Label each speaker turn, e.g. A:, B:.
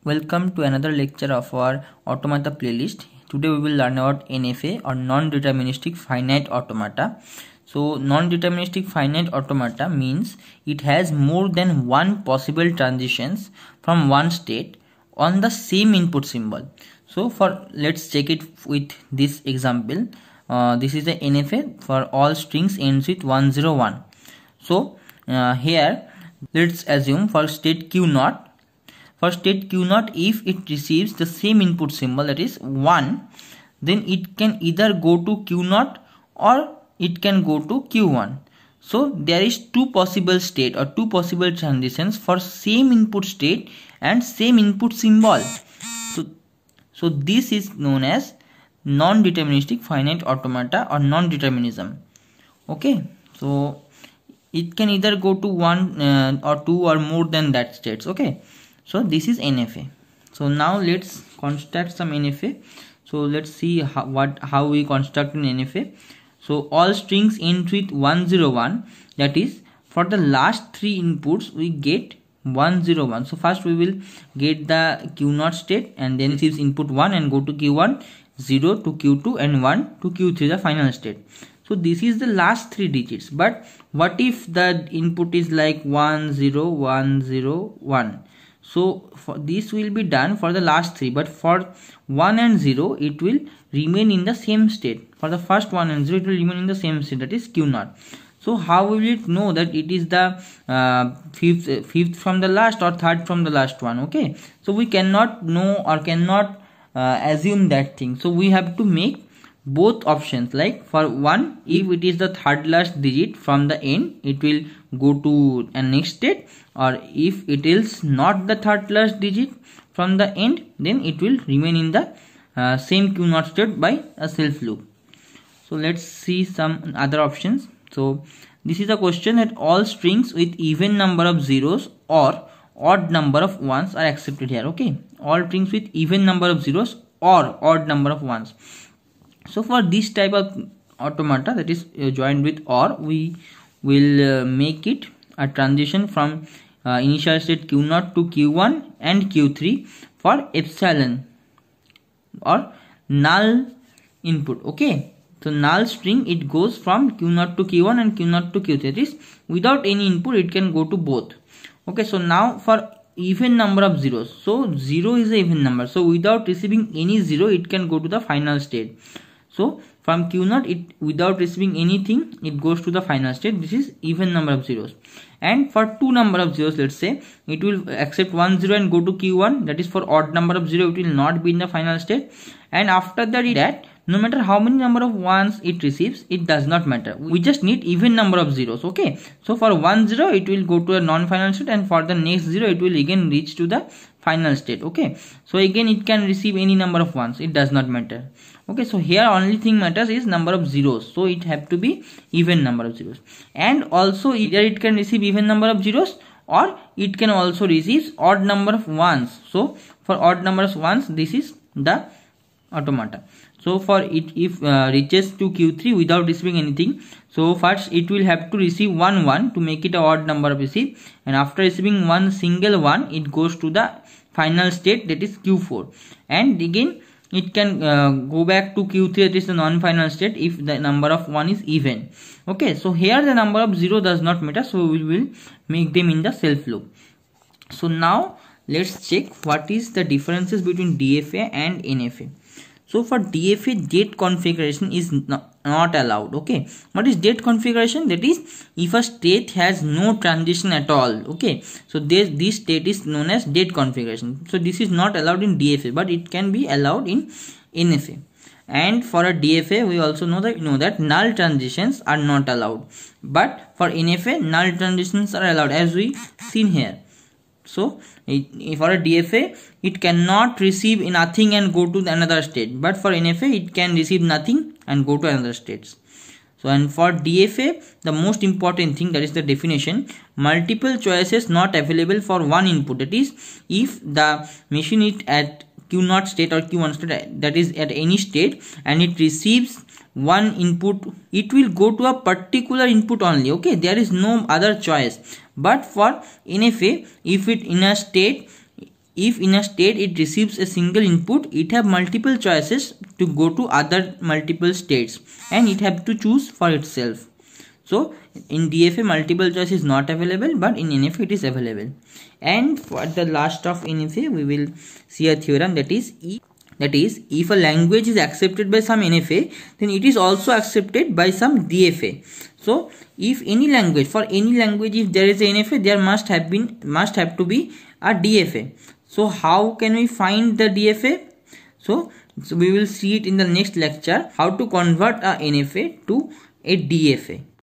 A: Welcome to another lecture of our automata playlist. Today we will learn about NFA or non-deterministic finite automata. So non-deterministic finite automata means it has more than one possible transitions from one state on the same input symbol. So let's check it with this example. This is the NFA for all strings ends with 101. So here let's assume for state Q0. For state Q0, if it receives the same input symbol, that is 1, then it can either go to Q0 or it can go to Q1. So there is two possible state or two possible transitions for same input state and same input symbol. So this is known as non-deterministic finite automata or non-determinism. Okay, so it can either go to 1 or 2 or more than that states. Okay. So this is NFA. So now let's construct some NFA. So let's see how we construct an NFA. So all strings end with 101, that is for the last three inputs we get 101. So first we will get the Q0 state and then receives input 1 and go to Q1, 0 to Q2 and 1 to Q3, the final state. So this is the last three digits. But what if the input is like 1 0 1 0 1? So for this will be done for the last three, but for 1 and 0 it will remain in the same state. For the first 1 and 0 it will remain in the same state, that is Q0. So how will it know that it is the fifth from the last or third from the last one? Okay, so we cannot know or cannot assume that thing. So we have to make both options. Like for 1, if it is the third last digit from the end, it will go to a next state, or if it is not the third last digit from the end, then it will remain in the same Q0 state by a self loop. So let's see some other options. So this is a question that all strings with even number of zeros or odd number of ones are accepted here. Okay, all strings with even number of zeros or odd number of ones. So for this type of automata, that is joined with OR, we will make it a transition from initial state Q0 to Q1 and Q3 for epsilon or null input. Okay, so null string, it goes from Q0 to Q1 and Q0 to Q3. That is without any input it can go to both. Okay, so now for even number of zeros, so 0 is a even number, so without receiving any 0 it can go to the final state. So from Q0, it without receiving anything, it goes to the final state. This is even number of zeros. And for two number of zeros, let's say it will accept 1 0 and go to Q1. That is for odd number of 0, it will not be in the final state. And after that, no matter how many number of ones it receives, it does not matter. We just need even number of zeros. Okay, so for 1 0 it will go to a non-final state, and for the next 0 it will again reach to the final state. Okay, so again it can receive any number of ones, it does not matter. Okay, so here only thing matters is number of zeros, so it have to be even number of zeros. And also either it can receive even number of zeros or it can also receive odd number of ones. So for odd number of ones, this is the automata. So for it, if reaches to Q3 without receiving anything, so first it will have to receive 1 1 to make it a odd number of receive, and after receiving one single 1, it goes to the final state, that is Q4, and again it can go back to Q3, that is the non-final state, if the number of 1 is even. Okay, so here the number of 0 does not matter, so we will make them in the self loop. So now let's check what is the differences between DFA and NFA. So for DFA, date configuration is not allowed. Okay, what is date configuration? That is if a state has no transition at all. Okay, so this state is known as date configuration. So this is not allowed in DFA, but it can be allowed in NFA. And for a DFA, we also know that null transitions are not allowed, but for NFA null transitions are allowed, as we seen here. So for a DFA, it cannot receive nothing and go to another state, but for NFA it can receive nothing and go to another states. So and for DFA, the most important thing, that is the definition, multiple choices not available for one input. That is, if the machine is at Q0 state or Q1 state, that is at any state, and it receives one input, it will go to a particular input only. Okay, there is no other choice. But for NFA, if it in a state if in a state it receives a single input, it have multiple choices to go to other multiple states and it have to choose for itself. So in DFA multiple choice is not available, but in NFA it is available. And for the last of NFA we will see a theorem, that is if a language is accepted by some NFA, then it is also accepted by some DFA. So if any language, for any language, if there is an NFA, there must have to be a DFA. So how can we find the DFA? So we will see it in the next lecture, how to convert a NFA to a DFA.